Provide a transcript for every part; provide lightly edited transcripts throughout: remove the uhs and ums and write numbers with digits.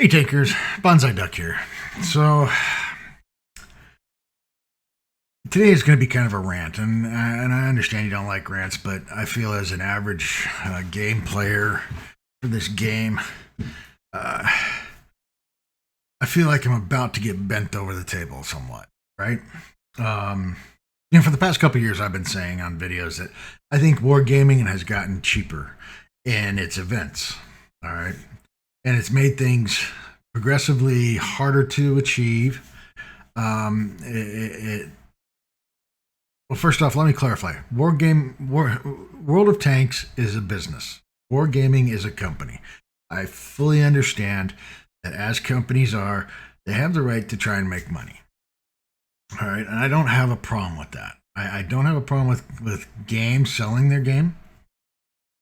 Hey takers, Banzi Duck here. So today is going to be kind of a rant, and I understand you don't like rants, but I feel as an average game player for this game, uh, I feel like I'm about to get bent over the table somewhat, right? Um, for the past couple of years, I've been saying on videos that I think wargaming has gotten cheaper in its events, all right, and it's made things progressively harder to achieve. Well, first off, let me clarify. World of Tanks is a business. Wargaming is a company. I fully understand that as companies are, they have the right to try and make money. All right, and I don't have a problem with that. I don't have a problem with games selling their game.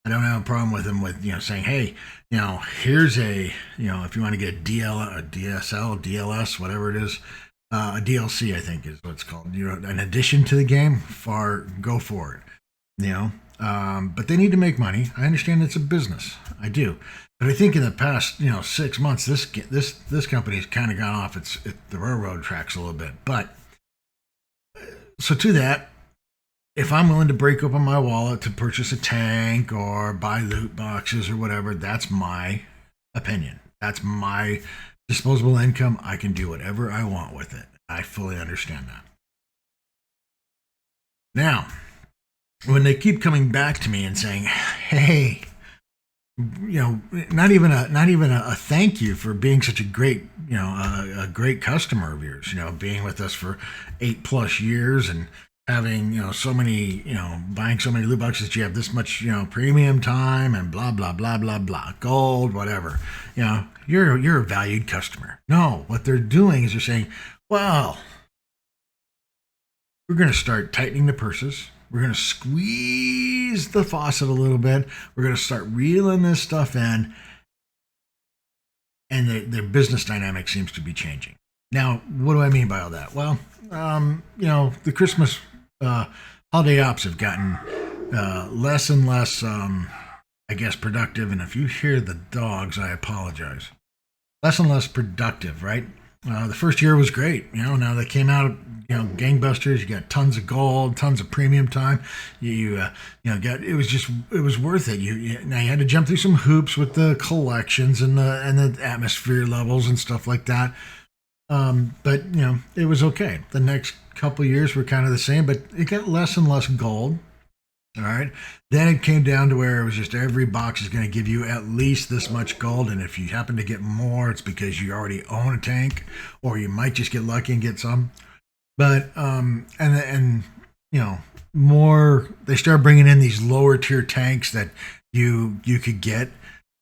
I don't have a problem with them with saying, hey, here's a if you want to get a DSL, DLS, whatever it is, a DLC, I think is what it's called. An addition to the game, go for it. But they need to make money. I understand it's a business. I do, but I think in the past 6 months, this company's kind of gone off the railroad tracks a little bit. But so to that, if I'm willing to break open my wallet to purchase a tank or buy loot boxes or whatever, that's my opinion. That's my disposable income. I can do whatever I want with it. I fully understand that. Now, when they keep coming back to me and saying, hey, not even a thank you for being such a great, a great customer of yours, being with us for 8+ years and having so many buying so many loot boxes that you have this much premium time and blah blah blah blah blah gold whatever, you're a valued customer. No, what they're doing is they're saying, well, we're going to start tightening the purses, we're going to squeeze the faucet a little bit, we're going to start reeling this stuff in, and their business dynamic seems to be changing. Now, what do I mean by all that? Well, the Christmas holiday ops have gotten less and less, I guess, productive. And if you hear the dogs, I apologize. Less and less productive, right? The first year was great. Now they came out, gangbusters. You got tons of gold, tons of premium time. It was worth it. Now you had to jump through some hoops with the collections and the atmosphere levels and stuff like that. But it was okay. The next couple of years were kind of the same, but it got less and less gold. All right. Then it came down to where it was just every box is going to give you at least this much gold. And if you happen to get more, it's because you already own a tank, or you might just get lucky and get some. But, more, they started bringing in these lower tier tanks that you could get,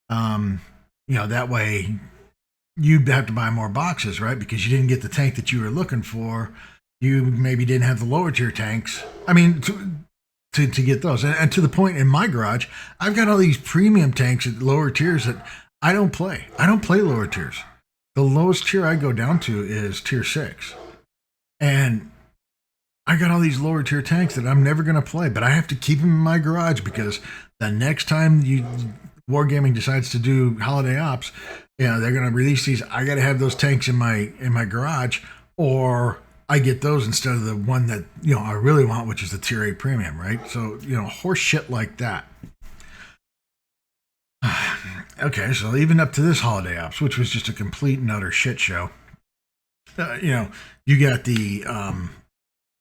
that way you'd have to buy more boxes, right? Because you didn't get the tank that you were looking for. You maybe didn't have the lower tier tanks. I mean, to get those. And to the point in my garage, I've got all these premium tanks at lower tiers that I don't play. I don't play lower tiers. The lowest tier I go down to is tier 6. And I got all these lower tier tanks that I'm never going to play, but I have to keep them in my garage because the next time Wargaming decides to do holiday ops, they're going to release these. I got to have those tanks in my garage, or I get those instead of the one that I really want, which is the tier 8 premium, right? So horse shit like that. Okay, so even up to this holiday ops, which was just a complete and utter shit show. You got the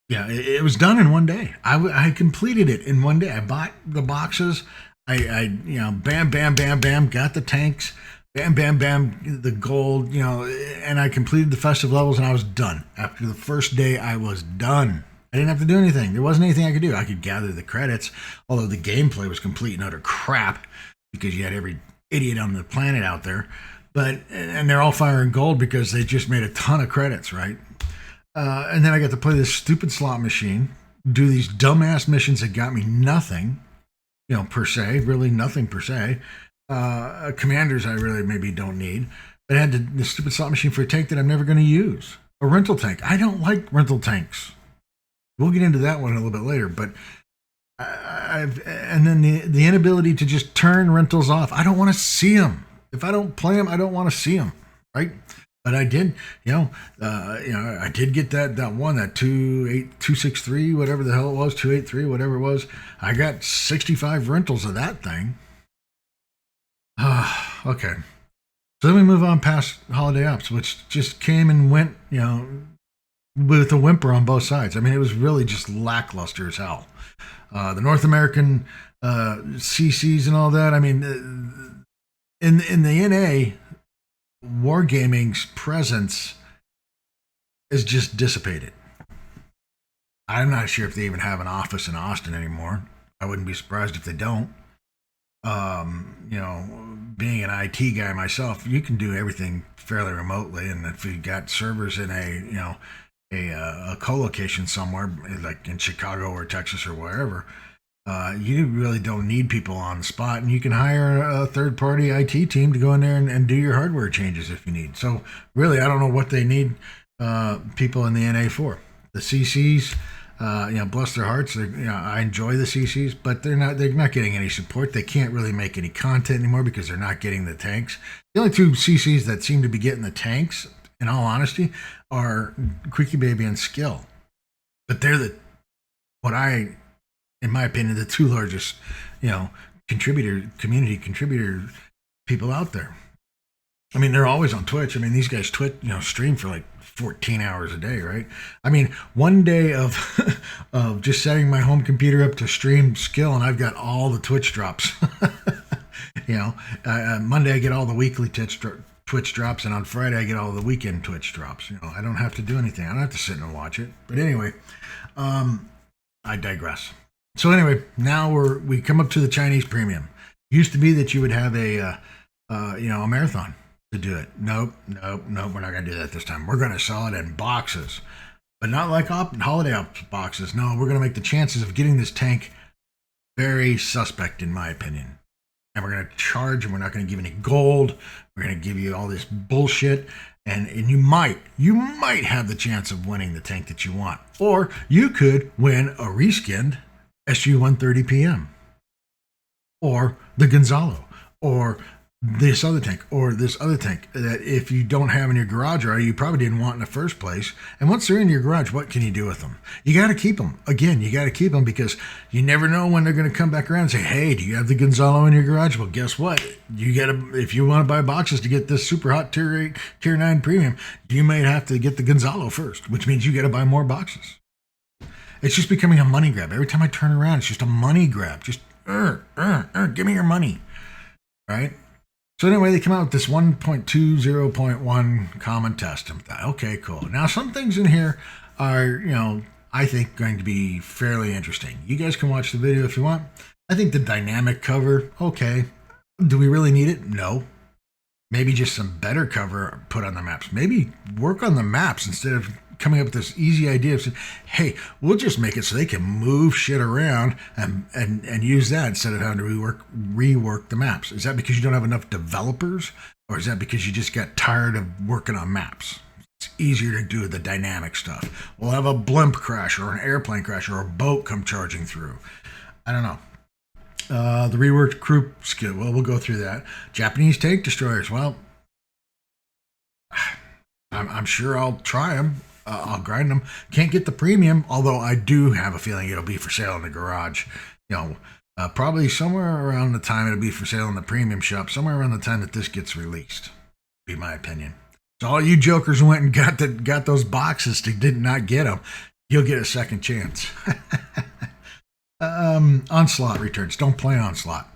it was done in one day. I completed it in one day. I bought the boxes. I bam bam bam bam got the tanks. Bam, bam, bam, the gold, and I completed the festive levels and I was done. After the first day, I was done. I didn't have to do anything. There wasn't anything I could do. I could gather the credits, although the gameplay was complete and utter crap because you had every idiot on the planet out there. And they're all firing gold because they just made a ton of credits, right? And then I got to play this stupid slot machine, do these dumbass missions that got me nothing, per se, really nothing per se. Commanders I really maybe don't need, but I had the stupid slot machine for a tank that I'm never going to use. A rental tank. I don't like rental tanks. We'll get into that one a little bit later, but and then the inability to just turn rentals off. I don't want to see them. If I don't play them, I don't want to see them, right? But I did, I did get that one, that 263, whatever the hell it was, 283, whatever it was. I got 65 rentals of that thing. Okay. So then we move on past Holiday Ops, which just came and went, with a whimper on both sides. I mean, it was really just lackluster as hell. The North American CCs and all that. I mean, in the NA, wargaming's presence is just dissipated. I'm not sure if they even have an office in Austin anymore. I wouldn't be surprised if they don't. Being an IT guy myself, you can do everything fairly remotely, and if you got servers in a co-location somewhere, like in Chicago or Texas or wherever, you really don't need people on the spot, and you can hire a third-party IT team to go in there and do your hardware changes if you need. So really, I don't know what they need people in the NA for. The CCs, bless their hearts. I enjoy the CCs, but they're not getting any support. They can't really make any content anymore because they're not getting the tanks. The only two CCs that seem to be getting the tanks, in all honesty, are Quickie Baby and Skill. But they're in my opinion, the two largest, community contributor people out there. I mean, they're always on Twitch. I mean, these guys stream for like 14 hours a day, right? I mean, one day of of just setting my home computer up to stream Skill, and I've got all the Twitch drops. Monday I get all the weekly Twitch drops, and on Friday I get all the weekend Twitch drops. I don't have to do anything. I don't have to sit and watch it. But anyway, I digress. So anyway, now we come up to the Chinese premium. Used to be that you would have a marathon to do it. Nope, we're not going to do that this time. We're going to sell it in boxes, but not like Holiday Ops boxes. No, we're going to make the chances of getting this tank very suspect, in my opinion. And we're going to charge, and we're not going to give any gold. We're going to give you all this bullshit, and you might have the chance of winning the tank that you want, or you could win a reskinned SU-130 PM, or the Gonzalo, or this other tank, or this other tank that if you don't have in your garage, or you probably didn't want in the first place. And once they're in your garage, what can you do with them? You got to keep them. Again, you got to keep them because you never know when they're going to come back around and say, hey, do you have the Gonzalo in your garage? Well, guess what? You got to, if you want to buy boxes to get this super hot tier 8, tier 9 premium, you may have to get the Gonzalo first, which means you got to buy more boxes. It's just becoming a money grab. Every time I turn around, it's just a money grab. Just, give me your money. Right? So anyway, they come out with this 1.20.1 common test. Okay, cool. Now, some things in here are, I think going to be fairly interesting. You guys can watch the video if you want. I think the dynamic cover, okay. Do we really need it? No. Maybe just some better cover put on the maps. Maybe work on the maps instead of coming up with this easy idea of saying, hey, we'll just make it so they can move shit around and use that instead of having to rework the maps. Is that because you don't have enough developers, or is that because you just got tired of working on maps? It's easier to do the dynamic stuff. We'll have a blimp crash or an airplane crash or a boat come charging through. I don't know. The reworked crew skill, well, we'll go through that. Japanese tank destroyers, well, I'm sure I'll try them. I'll grind them. Can't get the premium, although I do have a feeling it'll be for sale in the garage. Probably somewhere around the time it'll be for sale in the premium shop, somewhere around the time that this gets released, be my opinion. So all you jokers who went and got those boxes did not get them, you'll get a second chance. Onslaught returns. Don't play Onslaught.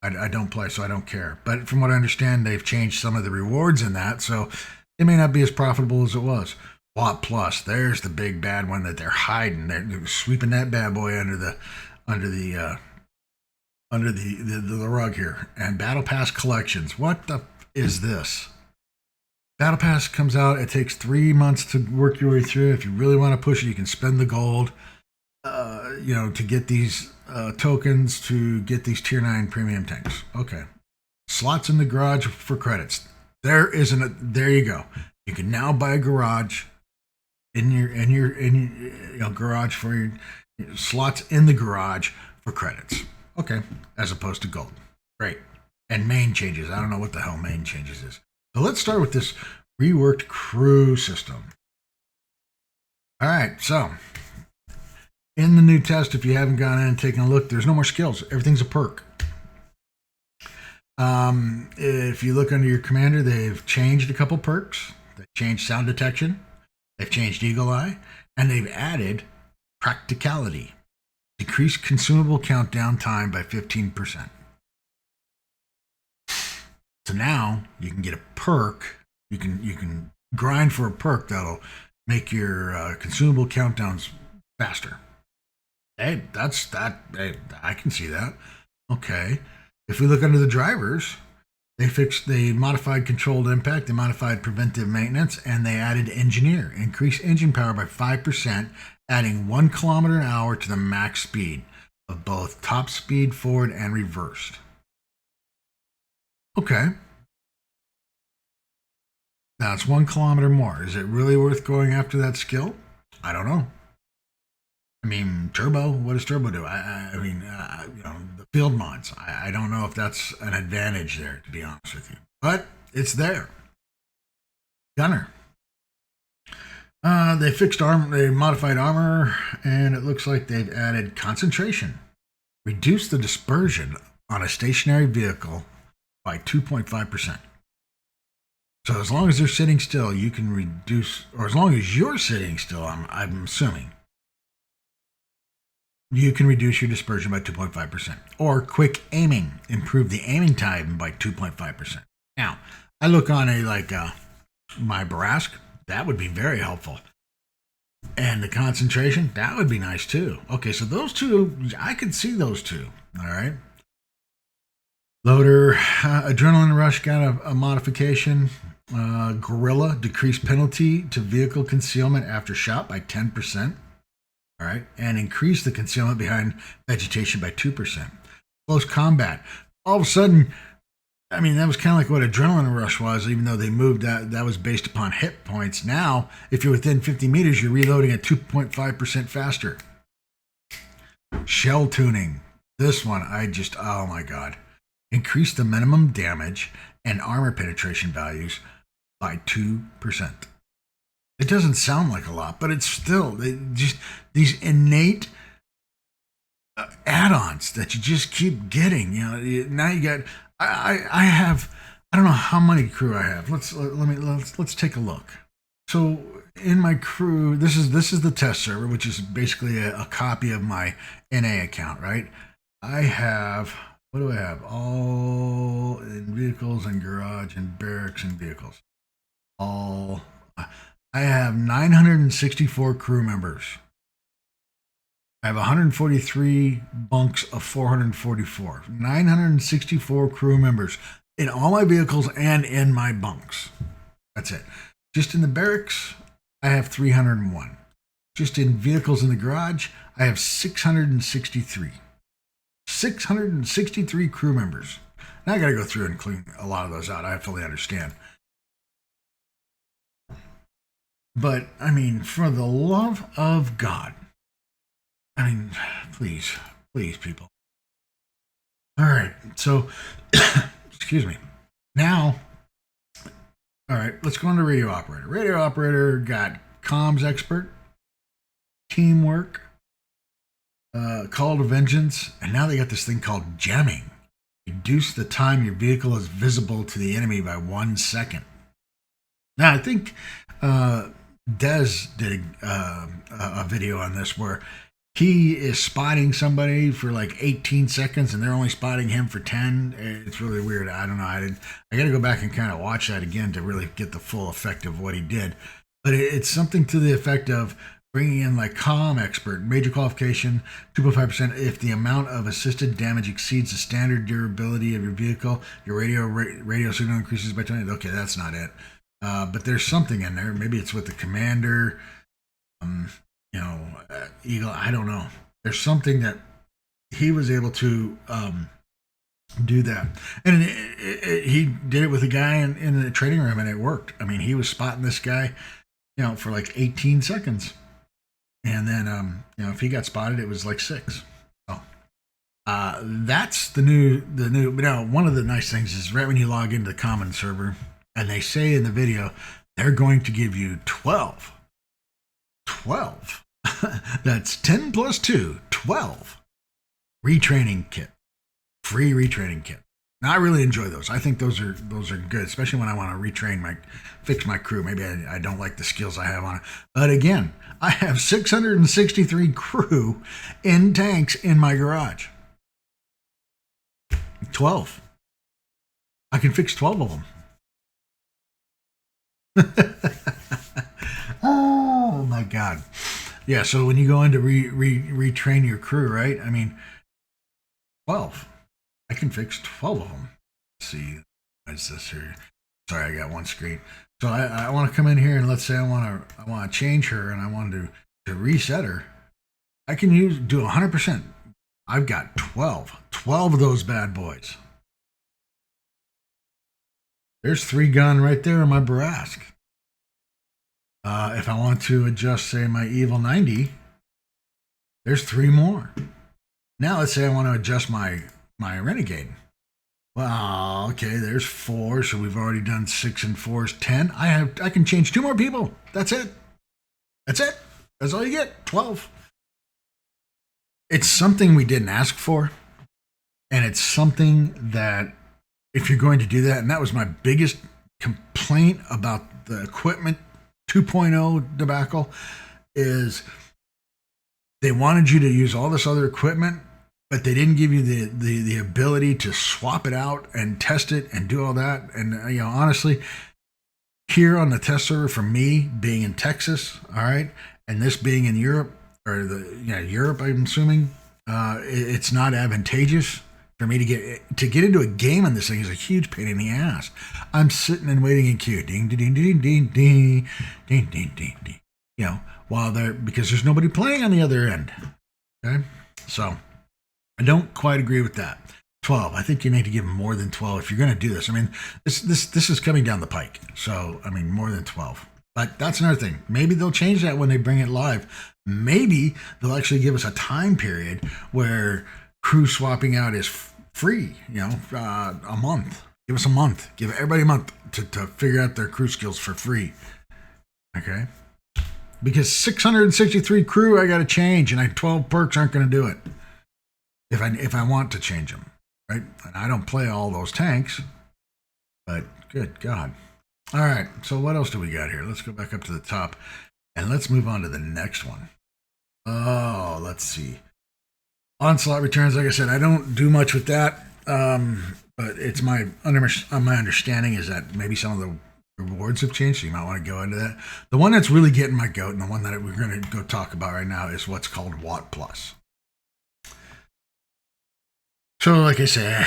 I don't play, so I don't care. But from what I understand, they've changed some of the rewards in that, so it may not be as profitable as it was. Watt Plus, there's the big bad one that they're hiding. They're sweeping that bad boy under the rug here. And Battle Pass collections. What the is this? Battle Pass comes out. It takes 3 months to work your way through. If you really want to push it, you can spend the gold, to get these tokens to get these tier 9 premium tanks. Okay, slots in the garage for credits. There you go. You can now buy a garage in your garage for your slots in the garage for credits. Okay, as opposed to gold. Great. And main changes. I don't know what the hell main changes is. So let's start with this reworked crew system. All right, so in the new test, if you haven't gone in and taken a look, there's no more skills. Everything's a perk. If you look under your commander, they've changed a couple perks. They've changed sound detection. They've changed eagle eye, and they've added practicality. Decrease consumable countdown time by 15%. So now you can get a perk. You can grind for a perk that'll make your consumable countdowns faster. Hey, that's that. Hey, I can see that. Okay. If we look under the drivers, they modified controlled impact, they modified preventive maintenance, and they added engineer. Increase engine power by 5%, adding 1 kilometer an hour to the max speed of both top speed forward and reversed. Okay. Now it's 1 kilometer more. Is it really worth going after that skill? I don't know. I mean, turbo. What does turbo do? I mean, the field mods. I don't know if that's an advantage there, to be honest with you. But it's there. Gunner. They fixed armor. They modified armor, and it looks like they've added concentration. Reduce the dispersion on a stationary vehicle by 2.5%. So as long as they're sitting still, you can reduce, or as long as you're sitting still, I'm assuming, you can reduce your dispersion by 2.5%. Or quick aiming, improve the aiming time by 2.5%. Now, I look on my Barask, that would be very helpful. And the concentration, that would be nice too. Okay, so those two, I could see those two. All right. Loader, adrenaline rush got a modification. Gorilla, decreased penalty to vehicle concealment after shot by 10%. All right, and increase the concealment behind vegetation by 2%. Close combat. All of a sudden, I mean, that was kind of like what Adrenaline Rush was, even though they moved that was based upon hit points. Now, if you're within 50 meters, you're reloading at 2.5% faster. Shell tuning. This one, oh my God. Increase the minimum damage and armor penetration values by 2%. It doesn't sound like a lot, but it's still just these innate add-ons that you just keep getting. Now you got. I don't know how many crew I have. Let's take a look. So in my crew, this is the test server, which is basically a copy of my NA account, right? I have, what do I have? All in vehicles and garage and barracks and vehicles. I have 964 crew members. I have 143 bunks of 444. 964 crew members in all my vehicles and in my bunks. That's it. Just in the barracks, I have 301. Just in vehicles in the garage, I have 663. 663 crew members. Now I got to go through and clean a lot of those out. I fully understand. But, I mean, for the love of God, I mean, please, people. All right, so, excuse me. Now, all right, let's go on to radio operator. Radio operator got comms expert, teamwork, call to vengeance, and now they got this thing called jamming. Reduce the time your vehicle is visible to the enemy by 1 second. Now, I think Dez did a video on this where he is spotting somebody for like 18 seconds and they're only spotting him for 10. It's really weird. I don't know. I got to go back and kind of watch that again to really get the full effect of what he did. But it's something to the effect of bringing in like comm expert, major qualification, 2.5%. If the amount of assisted damage exceeds the standard durability of your vehicle, your radio signal increases by 20. Okay, that's not it. But there's something in there. Maybe it's with the commander, Eagle. I don't know. There's something that he was able to do that. And he did it with a guy in the training room, and it worked. I mean, he was spotting this guy, for like 18 seconds. And then, if he got spotted, it was like 6. So that's the new. Now, one of the nice things is right when you log into the common server, And they say in the video, they're going to give you 12. 12. That's 10 plus 2, 12 retraining kit. Free retraining kit. Now I really enjoy those. I think those are good, especially when I want to fix my crew. Maybe I don't like the skills I have on it. But again, I have 663 crew in tanks in my garage. 12. I can fix 12 of them. Oh my God. Yeah, so when you go in to retrain your crew, right? I mean, 12. I can fix 12 of them. Let's see, what's this here? Sorry, I got one screen. So I want to come in here and let's say I want to change her and I want to reset her. I can do 100%. I've got 12 of those bad boys. There's 3 gun right there in my Barask. If I want to adjust, say, my Evil 90, there's 3 more. Now let's say I want to adjust my Renegade. Well, okay, there's 4, so we've already done 6 and 4 is 10. I can change 2 more people. That's it. That's all you get. 12. It's something we didn't ask for, and it's something that if you're going to do that, and that was my biggest complaint about the equipment 2.0 debacle, is they wanted you to use all this other equipment, but they didn't give you the ability to swap it out and test it and do all that. And honestly, here on the test server, for me being in Texas, all right, and this being in Europe, or Europe, I'm assuming, it's not advantageous for me to get into a game on this thing. Is a huge pain in the ass. I'm sitting and waiting in queue, ding ding ding ding ding ding ding ding ding ding. While because there's nobody playing on the other end. Okay, so I don't quite agree with that. 12. I think you need to give them more than 12 if you're going to do this. I mean, this is coming down the pike. So I mean, more than 12. But that's another thing. Maybe they'll change that when they bring it live. Maybe they'll actually give us a time period where crew swapping out is free. A month. Give us a month. Give everybody a month to figure out their crew skills for free. Okay? Because 663 crew I got to change, and 12 perks aren't going to do it. If I want to change them, right? And I don't play all those tanks, but good God. All right, so what else do we got here? Let's go back up to the top, and let's move on to the next one. Oh, let's see. Onslaught returns, like I said, I don't do much with that, but it's my understanding is that maybe some of the rewards have changed, so you might want to go into that. The one that's really getting my goat, and the one that we're going to go talk about right now, is what's called Watt Plus. So, like I say,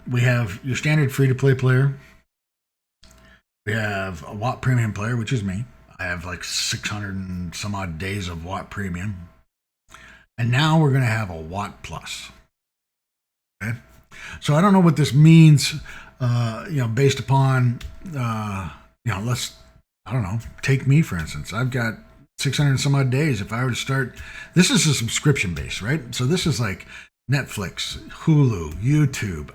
we have your standard free-to-play player. We have a Watt Premium player, which is me. I have like 600 and some odd days of Watt Premium. And now we're going to have a Watt Plus. Okay? So I don't know what this means, based upon, take me, for instance. I've got 600 and some odd days. If I were to start, this is a subscription base, right? So this is like Netflix, Hulu, YouTube,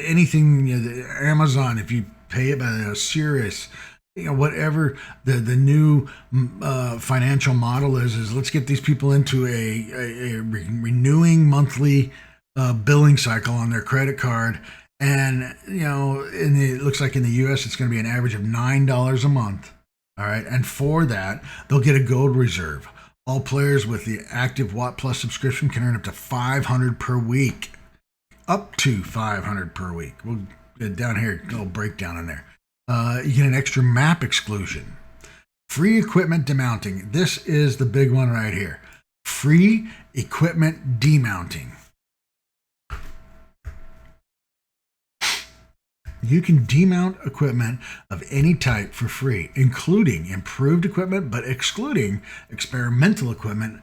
anything, Amazon, if you pay it by Sirius, whatever the new financial model is let's get these people into a renewing monthly billing cycle on their credit card. And, it looks like in the US, it's going to be an average of $9 a month. All right. And for that, they'll get a gold reserve. All players with the active Watt Plus subscription can earn up to 500 per week. Up to 500 per week. We'll get down here, a little breakdown in there. You get an extra map exclusion. Free equipment demounting. This is the big one right here. Free equipment demounting. You can demount equipment of any type for free, including improved equipment, but excluding experimental equipment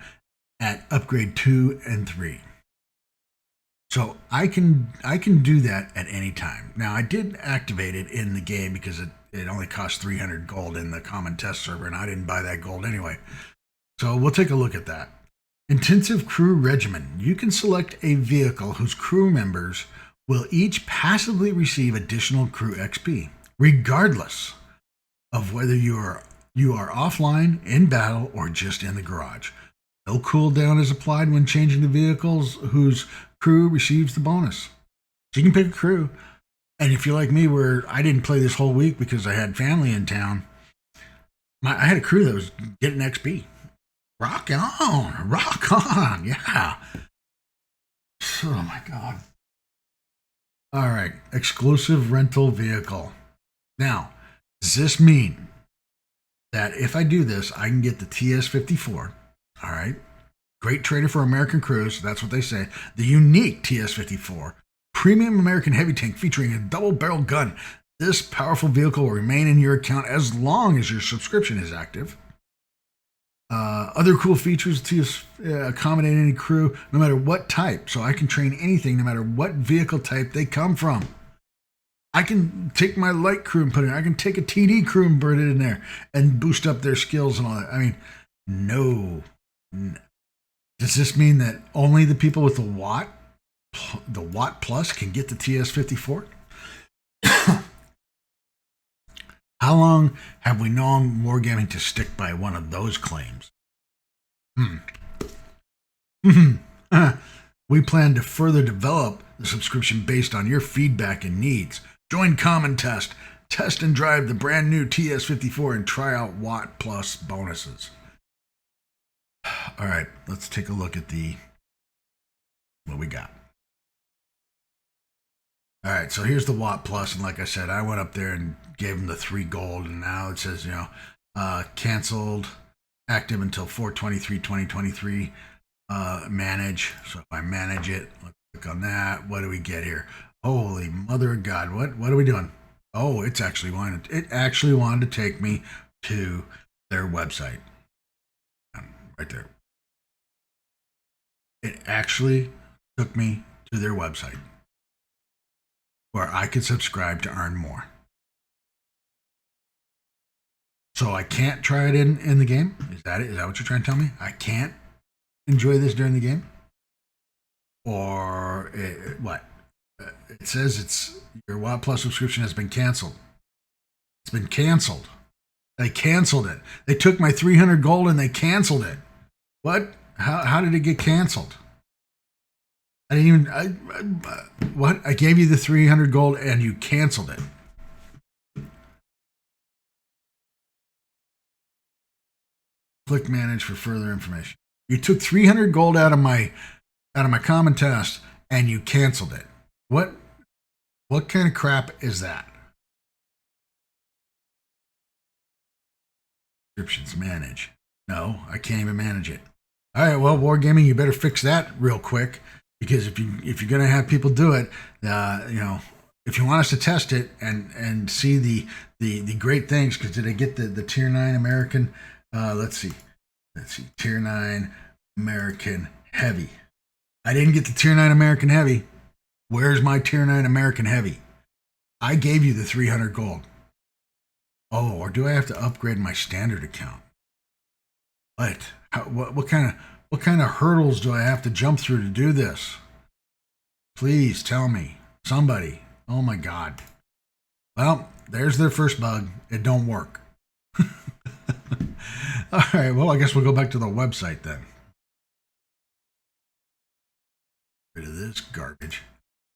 at upgrade 2 and 3. So I can do that at any time. Now, I did activate it in the game because it only cost 300 gold in the common test server, and I didn't buy that gold anyway. So we'll take a look at that. Intensive crew regimen. You can select a vehicle whose crew members will each passively receive additional crew XP. regardless of whether you are offline, in battle, or just in the garage. No cooldown is applied when changing the vehicles whose crew receives the bonus. So you can pick a crew. And if you're like me, where I didn't play this whole week because I had family in town, I had a crew that was getting XP. Rock on, yeah. Oh my God. All right, exclusive rental vehicle. Now, does this mean that if I do this, I can get the TS-54? All right. Great trader for American crews. That's what they say. The unique TS-54, premium American heavy tank featuring a double-barrel gun. This powerful vehicle will remain in your account as long as your subscription is active. Other cool features to accommodate any crew, no matter what type. So I can train anything, no matter what vehicle type they come from. I can take my light crew and put it in. I can take a TD crew and put it in there and boost up their skills and all that. I mean, no. Does this mean that only the people with the Watt Plus can get the TS-54? How long have we known wargaming to stick by one of those claims? We plan to further develop the subscription based on your feedback and needs. Join Common Test and drive the brand new TS-54 and try out Watt Plus bonuses. All right, let's take a look at what we got. All right, so here's the Watt Plus, and like I said, I went up there and gave them the 3 gold, and now it says, canceled, active until 4/23/2023. Manage. So if I manage it, let's click on that. What do we get here? Holy mother of God! What are we doing? Oh, it actually wanted to take me to their website. Right there. It actually took me to their website where I could subscribe to earn more. So I can't try it in the game? Is that it? Is that what you're trying to tell me? I can't enjoy this during the game? Or what? It says your Watt Plus subscription has been canceled. It's been canceled. They canceled it. They took my 300 gold and they canceled it. What? How did it get canceled? I didn't even. What? I gave you the 300 gold and you canceled it. Click manage for further information. You took 300 gold out of my common test and you canceled it. What kind of crap is that? Subscriptions manage. No, I can't even manage it. All right, well, Wargaming, you better fix that real quick, because if you're gonna have people do it, if you want us to test it and see the great things, because did I get the tier 9 American? Let's see, tier 9 American heavy. I didn't get the tier 9 American heavy. Where's my tier 9 American heavy? I gave you the 300 gold. Oh, or do I have to upgrade my standard account? What kind of hurdles do I have to jump through to do this? Please tell me, somebody. Oh my God. Well, there's their first bug. It don't work. All right. Well, I guess we'll go back to the website then. Rid of this garbage.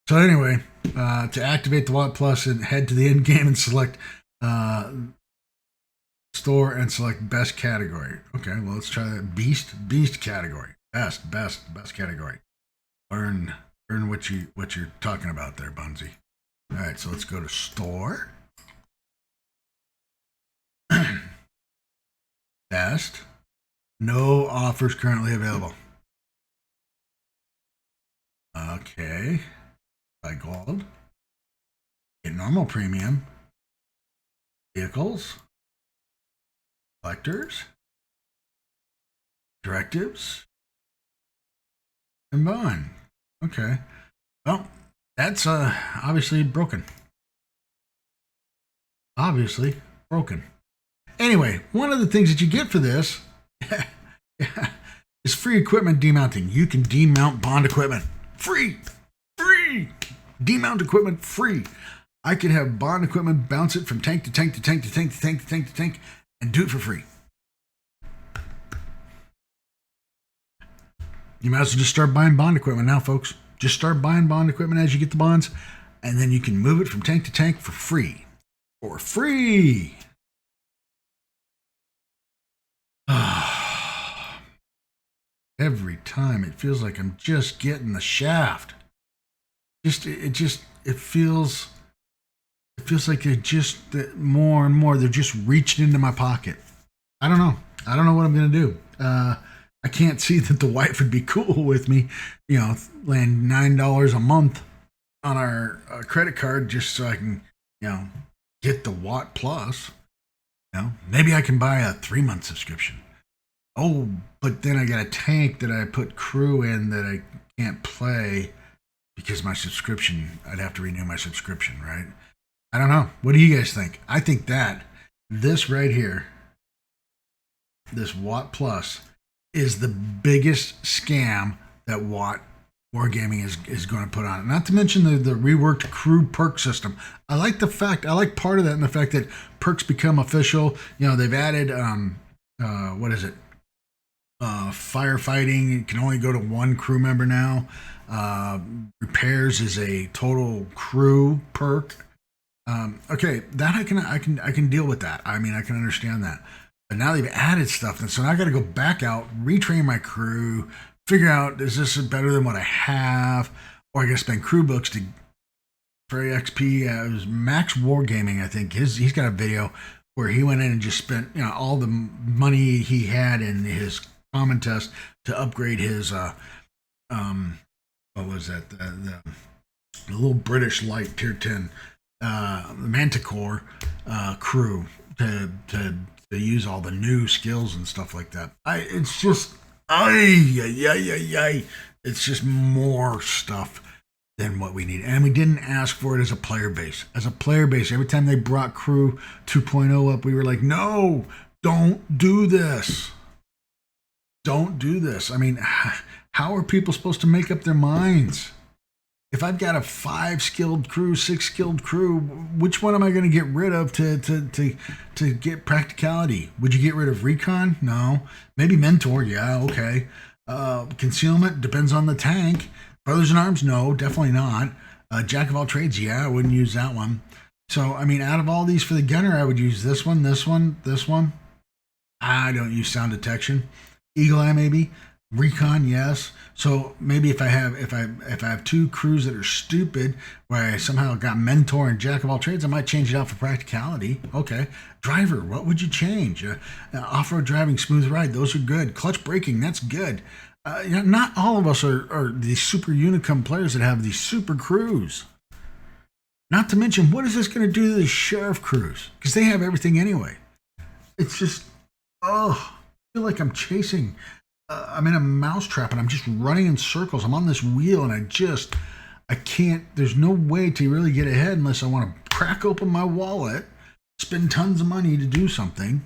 So anyway, to activate the Watt Plus, and head to the end game and select store and select best category. Okay, well, let's try that. Beast category. Best category. Earn what you're talking about there, Banzi. All right, so let's go to store. Best. No offers currently available. Okay. Buy gold. Get normal premium. Vehicles. Collectors. Directives. And bond. Okay. Well, that's obviously broken. Obviously broken. Anyway, one of the things that you get for this is free equipment demounting. You can demount bond equipment. Free. Demount equipment free. I could have bond equipment bounce it from tank to tank to tank to tank to tank to tank to tank and do it for free. You might as well just start buying bond equipment now, folks. Just start buying bond equipment as you get the bonds, and then you can move it from tank to tank for free. For free! Every time it feels like I'm just getting the shaft. It feels like they're just more and more they're just reaching into my pocket. I don't know what I'm gonna do. I can't see that the wife would be cool with me, laying $9 a month on our credit card just so I can, get the Watt Plus. Maybe I can buy a 3-month subscription. Oh, but then I got a tank that I put crew in that I can't play because my subscription, I'd have to renew my subscription, right? I don't know. What do you guys think? I think that this right here, this Watt Plus, is the biggest scam that Watt Wargaming is going to put on it. Not to mention the reworked crew perk system. I like part of that in the fact that perks become official. They've added, what is it? Firefighting. You can only go to one crew member now. Repairs is a total crew perk. Okay, that I can deal with that. I mean, I can understand that. But now they've added stuff, and so now I got to go back out, retrain my crew, figure out is this better than what I have, or I got to spend crew books for XP. It was Max Wargaming, I think. He's got a video where he went in and just spent all the money he had in his common test to upgrade his what was that the little British light tier 10 Manticore crew to use all the new skills and stuff like that. It's just it's just more stuff than what we need, and we didn't ask for it as a player base. Every time they brought Crew 2.0 up, we were like, no, don't do this. I mean, how are people supposed to make up their minds? If I've got a 5-skilled crew, 6-skilled crew, which one am I going to get rid of to get practicality? Would you get rid of recon? No. Maybe mentor? Yeah, okay. Concealment depends on the tank. Brothers in arms? No, definitely not. Jack of all trades? Yeah, I wouldn't use that one. So, I mean, out of all these for the gunner, I would use this one, this one, this one. I don't use sound detection. Eagle eye, maybe. Recon, yes. So maybe if I have 2 crews that are stupid, where I somehow got mentor and jack of all trades, I might change it out for practicality. Okay. Driver, what would you change? Off-road driving, smooth ride, those are good. Clutch braking, that's good. Not all of us are these super unicum players that have these super crews. Not to mention, what is this going to do to the sheriff crews? Because they have everything anyway. It's just, I feel like I'm chasing. I'm in a mousetrap and I'm just running in circles. I'm on this wheel and I can't, there's no way to really get ahead unless I want to crack open my wallet, spend tons of money to do something.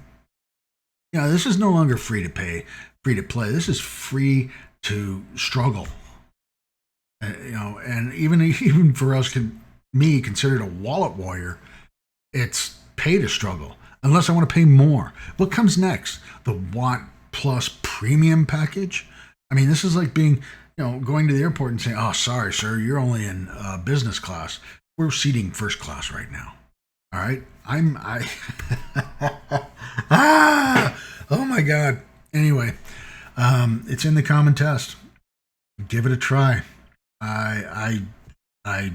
This is no longer free to play. This is free to struggle. And even for us, me considered a wallet warrior, it's pay to struggle unless I want to pay more. What comes next? The Watt Plus premium package. I mean, this is like being, going to the airport and saying, "Oh, sorry, sir, you're only in business class. We're seating first class right now." All right, oh my God. Anyway, it's in the common test. Give it a try. I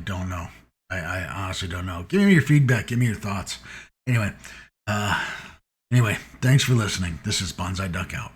don't know. I honestly don't know. Give me your feedback. Give me your thoughts. Anyway, thanks for listening. This is Banzi Duck out.